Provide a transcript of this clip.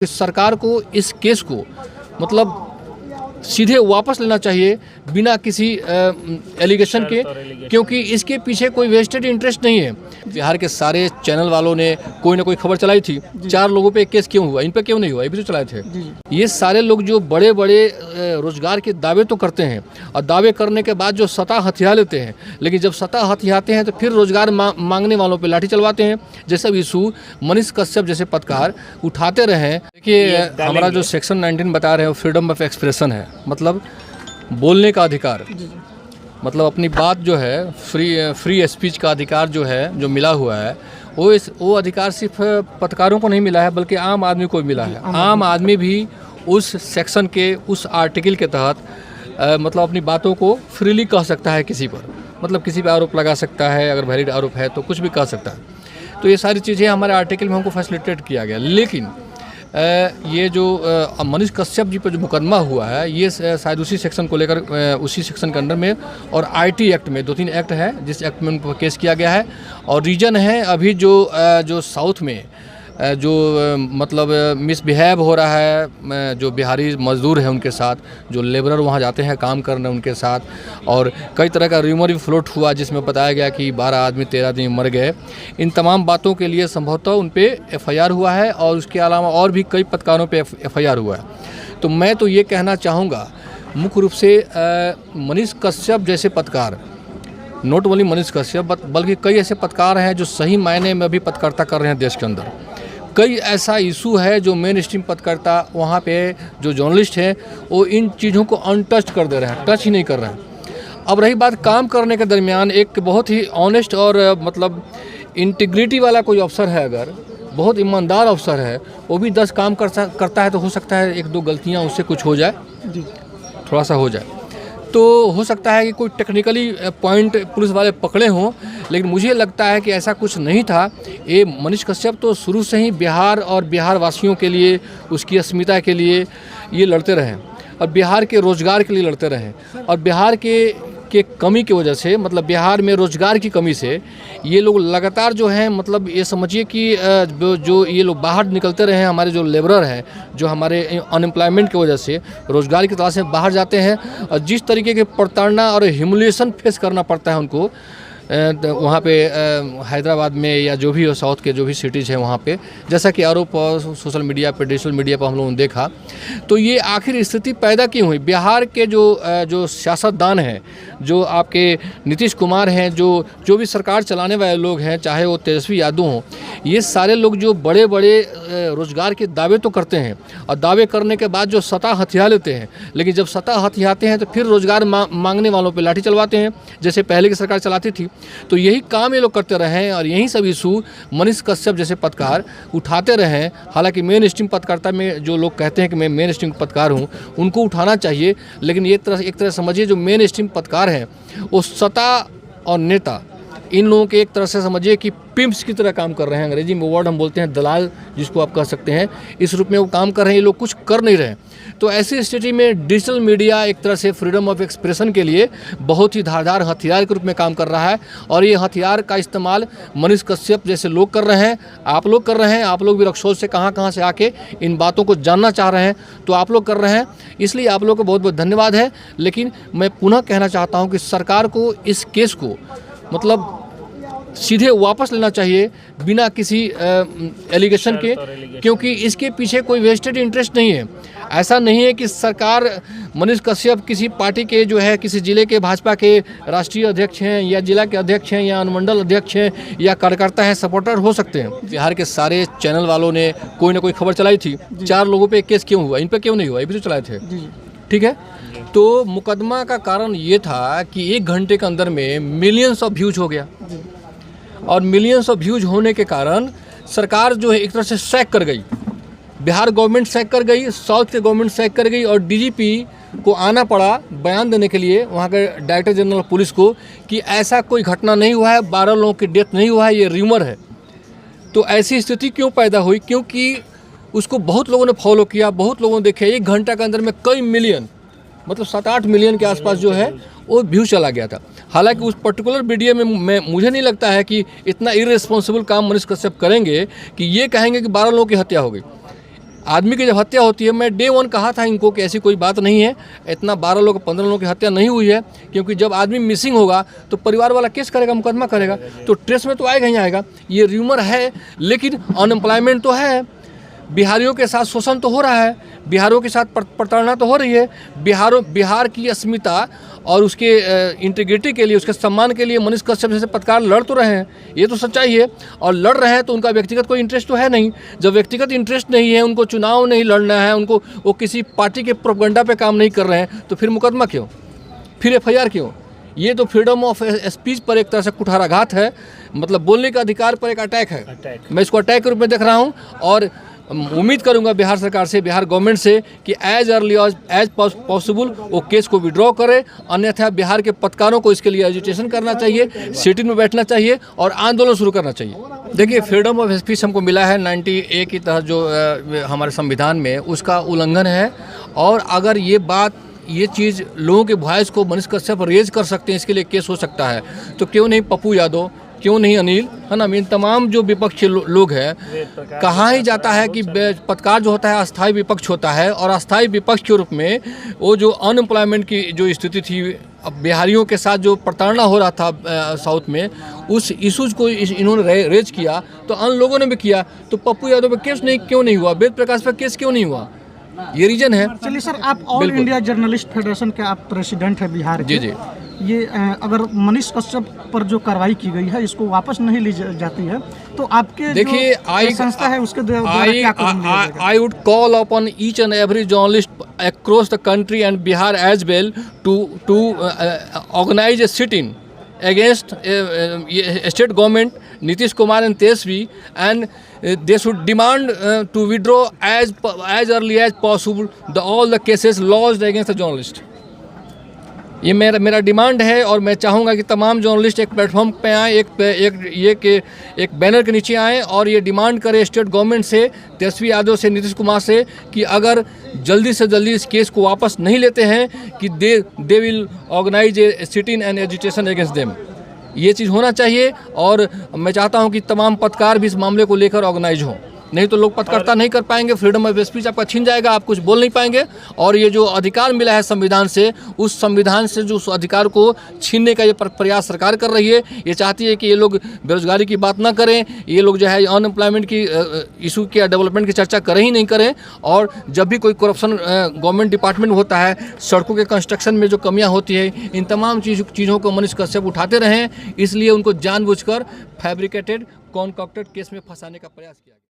सरकार को इस केस को मतलब सीधे वापस लेना चाहिए बिना किसी एलिगेशन के, क्योंकि इसके पीछे कोई वेस्टेड इंटरेस्ट नहीं है। बिहार के सारे चैनल वालों ने कोई ना कोई खबर चलाई थी, 4 लोगों पे केस क्यों हुआ, इन पे क्यों नहीं हुआ, ये भी तो चलाए थे। ये सारे लोग जो बड़े बड़े रोजगार के दावे तो करते हैं और दावे करने के बाद जो सत्ता हथिया लेते हैं, लेकिन जब सत्ता हथियाते हैं तो फिर रोजगार मांगने वालों पे लाठी चलवाते हैं। जैसे इशू मनीष कश्यप जैसे पत्रकार उठाते रहे। देखिए, हमारा जो सेक्शन 19 बता रहे हैं वो फ्रीडम ऑफ एक्सप्रेशन है, मतलब बोलने का अधिकार, मतलब अपनी बात जो है फ्री स्पीच का अधिकार जो है, जो मिला हुआ है, वो अधिकार सिर्फ पत्रकारों को नहीं मिला है बल्कि आम आदमी को भी मिला है। आम आदमी भी उस सेक्शन के उस आर्टिकल के तहत मतलब अपनी बातों को फ्रीली कह सकता है किसी पर, मतलब किसी पर आरोप लगा सकता है, अगर वैलिड आरोप है तो कुछ भी कह सकता है। तो ये सारी चीज़ें हमारे आर्टिकल में हमको फैसिलिटेट किया गया। लेकिन ये जो मनीष कश्यप जी पर जो मुकदमा हुआ है, ये शायद उसी सेक्शन को लेकर, उसी सेक्शन के अंडर में और आईटी एक्ट में 2-3 एक्ट है जिस एक्ट में उन पर केस किया गया है। और रीजन है अभी जो साउथ में जो मतलब मिसबिहेव हो रहा है, जो बिहारी मजदूर हैं उनके साथ, जो लेबरर वहाँ जाते हैं काम करने उनके साथ, और कई तरह का र्यूमर भी फ्लोट हुआ जिसमें बताया गया कि 12 आदमी 13 आदमी मर गए। इन तमाम बातों के लिए संभवतः उन पर एफआईआर हुआ है और उसके अलावा और भी कई पत्रकारों पे एफआईआर हुआ है। तो मैं तो ये कहना चाहूँगा मुख्य रूप से मनीष कश्यप जैसे पत्रकार, नॉट ओनली मनीष कश्यप बल्कि कई ऐसे पत्रकार हैं जो सही मायने में भी पत्रकारिता कर रहे हैं देश के अंदर। कई ऐसा इशू है जो मेन स्ट्रीम पत्रकारिता वहाँ पे जो जर्नलिस्ट हैं वो इन चीज़ों को अनटच कर दे रहे हैं, टच ही नहीं कर रहे हैं। अब रही बात काम करने के दरमियान, एक बहुत ही ऑनेस्ट और मतलब इंटीग्रिटी वाला कोई अफसर है, अगर बहुत ईमानदार अफसर है, वो भी 10 काम करता है तो हो सकता है 1-2 गलतियाँ उससे कुछ हो जाए, थोड़ा सा हो जाए, तो हो सकता है कि कोई टेक्निकली पॉइंट पुलिस वाले पकड़े हों। लेकिन मुझे लगता है कि ऐसा कुछ नहीं था। ये मनीष कश्यप तो शुरू से ही बिहार और बिहार वासियों के लिए, उसकी अस्मिता के लिए ये लड़ते रहे और बिहार के रोज़गार के लिए लड़ते रहे। और बिहार के कमी की वजह से, मतलब बिहार में रोज़गार की कमी से ये लोग लगातार जो हैं, मतलब ये समझिए कि जो ये लोग बाहर निकलते रहे हैं, हमारे जो लेबरर हैं, जो हमारे अनएम्प्लॉयमेंट की वजह से रोज़गार की तलाश में बाहर जाते हैं, और जिस तरीके के प्रताड़ना और ह्यूमिलिएशन फेस करना पड़ता है उनको वहाँ पे हैदराबाद में या जो भी हो, साउथ के जो भी सिटीज़ हैं वहाँ पे, जैसा कि आरोप सोशल मीडिया पे, डिजिटल मीडिया पर हम लोगों ने देखा। तो ये आखिर स्थिति पैदा क्यों हुई? बिहार के जो सियासतदान हैं, जो आपके नीतीश कुमार हैं, जो भी सरकार चलाने वाले लोग हैं, चाहे वो तेजस्वी यादव हों, ये सारे लोग जो बड़े बड़े रोज़गार के दावे तो करते हैं और दावे करने के बाद जो सत्ता हथिया लेते हैं, लेकिन जब सत्ता हथियाते हैं तो फिर रोज़गार मांगने वालों पर लाठी चलवाते हैं, जैसे पहले की सरकार चलाती थी। तो यही काम ये लोग करते रहे और यही सब इशू मनीष कश्यप जैसे पत्रकार उठाते रहे। हालांकि मेन स्ट्रीम पत्रकारिता में जो लोग कहते हैं कि मैं मेन स्ट्रीम पत्रकार हूं, उनको उठाना चाहिए, लेकिन ये एक तरह समझिए जो मेन स्ट्रीम पत्रकार हैं वो सत्ता और नेता, इन लोगों के एक तरह से समझिए कि पिम्प्स की तरह काम कर रहे हैं। अंग्रेजी में वर्ड हम बोलते हैं दलाल, जिसको आप कह सकते हैं, इस रूप में वो काम कर रहे हैं। ये लोग कुछ कर नहीं रहे। तो ऐसी स्थिति में डिजिटल मीडिया एक तरह से फ्रीडम ऑफ एक्सप्रेशन के लिए बहुत ही धारदार हथियार के रूप में काम कर रहा है, और ये हथियार का इस्तेमाल मनीष कश्यप जैसे लोग कर रहे हैं, आप लोग कर रहे हैं। आप लोग भी रक्सौल से कहाँ से आके इन बातों को जानना चाह रहे हैं, तो आप लोग कर रहे हैं, इसलिए आप लोग को बहुत बहुत धन्यवाद है। लेकिन मैं पुनः कहना चाहता हूँ कि सरकार को इस केस को मतलब सीधे वापस लेना चाहिए बिना किसी एलिगेशन के, क्योंकि इसके पीछे कोई वेस्टेड इंटरेस्ट नहीं है। ऐसा नहीं है कि सरकार मनीष कश्यप किसी पार्टी के जो है, किसी जिले के भाजपा के राष्ट्रीय अध्यक्ष हैं या जिला के अध्यक्ष हैं या अनुमंडल अध्यक्ष हैं या कार्यकर्ता हैं, सपोर्टर हो सकते हैं। बिहार के सारे चैनल वालों ने कोई ना कोई खबर चलाई थी, 4 लोगों पे केस क्यों हुआ, इन पे क्यों नहीं हुआ, ये भी तो चलाए थे। ठीक है, तो मुकदमा का कारण ये था कि 1 घंटे के अंदर में मिलियंस ऑफ व्यूज हो गया, और मिलियंस ऑफ व्यूज होने के कारण सरकार जो है एक तरह से सैक कर गई, बिहार गवर्नमेंट सैक कर गई, साउथ के गवर्नमेंट सैक कर गई, और डीजीपी को आना पड़ा बयान देने के लिए वहाँ के डायरेक्टर जनरल पुलिस को कि ऐसा कोई घटना नहीं हुआ है, 12 लोगों की डेथ नहीं हुआ है, ये र्यूमर है। तो ऐसी स्थिति क्यों पैदा हुई? क्योंकि उसको बहुत लोगों ने फॉलो किया, बहुत लोगों ने देखे। 1 घंटा के अंदर में कई मिलियन, मतलब 7-8 मिलियन के आसपास जो है वो व्यू चला गया था। हालांकि उस पर्टिकुलर वीडियो में मुझे नहीं लगता है कि इतना इररिस्पॉन्सिबल काम मनीष कश्यप करेंगे कि ये कहेंगे कि 12 लोगों की हत्या हो गई। आदमी की जब हत्या होती है, मैं डे 1 कहा था इनको कि ऐसी कोई बात नहीं है, इतना 12 लोग 15 लोगों की हत्या नहीं हुई है, क्योंकि जब आदमी मिसिंग होगा तो परिवार वाला केस करेगा, मुकदमा करेगा, तो ट्रेस में तो आएगा ही आएगा। ये र्यूमर है, लेकिन अनएम्प्लॉयमेंट तो है, बिहारियों के साथ शोषण तो हो रहा है, बिहारियों के साथ प्रताड़ना तो हो रही है। बिहार की अस्मिता और उसके इंटीग्रिटी के लिए, उसके सम्मान के लिए मनीष कश्यप जैसे पत्रकार लड़ तो रहे हैं, ये तो सच्चाई है। और लड़ रहे हैं तो उनका व्यक्तिगत कोई इंटरेस्ट तो है नहीं। जब व्यक्तिगत इंटरेस्ट नहीं है, उनको चुनाव नहीं लड़ना है, उनको वो किसी पार्टी के प्रोपेगेंडा पे काम नहीं कर रहे हैं, तो फिर मुकदमा क्यों, फिर FIR क्यों? ये तो फ्रीडम ऑफ स्पीच पर एक तरह से कुठाराघात है, मतलब बोलने का अधिकार पर एक अटैक है। मैं इसको अटैक के रूप में देख रहा हूँ और उम्मीद करूंगा बिहार सरकार से, बिहार गवर्नमेंट से कि एज अर्ली एज पॉसिबल वो केस को विड्रॉ करे, अन्यथा बिहार के पत्रकारों को इसके लिए एजुटेशन करना चाहिए, सिटिंग में बैठना चाहिए और आंदोलन शुरू करना चाहिए। देखिए, फ्रीडम ऑफ स्पीच हमको मिला है 90A की तहत जो हमारे संविधान में, उसका उल्लंघन है। और अगर ये चीज़ लोगों के वॉइस को मनीष कश्यप रेज कर सकते हैं, इसके लिए केस हो सकता है, तो क्यों नहीं पप्पू यादव, क्यों नहीं अनिल, है ना, इन तमाम जो विपक्षी लोग हैं, कहाँ ही जाता है कि पत्रकार जो होता है अस्थायी विपक्ष होता है, और अस्थायी विपक्ष के रूप में वो जो अनएम्प्लॉयमेंट की जो स्थिति थी, बिहारियों के साथ जो प्रताड़ना हो रहा था साउथ में, उस इशूज़ को इन्होंने रेज किया, तो अन्य लोगों ने भी किया, तो पप्पू यादव पर केस क्यों नहीं हुआ, वेद प्रकाश पर केस क्यों नहीं हुआ? ये रीजन है। चलिए सर, आप ऑल इंडिया जर्नलिस्ट फेडरेशन के आप प्रेसिडेंट है बिहार के। जी। ये अगर मनीष कश्यप पर जो कार्रवाई की गई है, इसको वापस नहीं ली जाती है, तो आपके देखिए, संस्था है उसके द्वारा क्या कदम लिया जाएगा? I would call upon each and every journalist across the country and Bihar as well to organize a sit-in against state government, Nitish Kumar and Tejasvi, and they should demand to withdraw as early as possible all the cases lodged against the journalist. ये मेरा demand है, और मैं चाहूँगा कि तमाम journalist एक platform पे आएँ, एक बैनर के नीचे आएँ और ये डिमांड करें स्टेट गवर्नमेंट से, तेजस्वी यादव से, नीतीश कुमार से, कि अगर जल्दी से जल्दी इस केस को वापस नहीं लेते हैं कि they will organise a sitting and agitation against them. ये चीज़ होना चाहिए, और मैं चाहता हूँ कि तमाम पत्रकार भी इस मामले को लेकर ऑर्गेनाइज हों, नहीं तो लोग पत्रकारिता नहीं कर पाएंगे, फ्रीडम ऑफ स्पीच आपका छीन जाएगा, आप कुछ बोल नहीं पाएंगे। और ये जो अधिकार मिला है संविधान से, उस संविधान से जो उस अधिकार को छीनने का ये प्रयास सरकार कर रही है। ये चाहती है कि ये लोग बेरोजगारी की बात ना करें, ये लोग जो है अनएम्प्लॉयमेंट की इशू की, डेवलपमेंट की चर्चा करें ही नहीं करें। और जब भी कोई करप्शन गवर्नमेंट डिपार्टमेंट होता है, सड़कों के कंस्ट्रक्शन में जो कमियाँ होती है, इन तमाम चीज़ों को मनीष कश्यप उठाते रहें, इसलिए उनको जानबूझकर फैब्रिकेटेड कॉन्कॉक्टेड केस में फंसाने का प्रयास किया।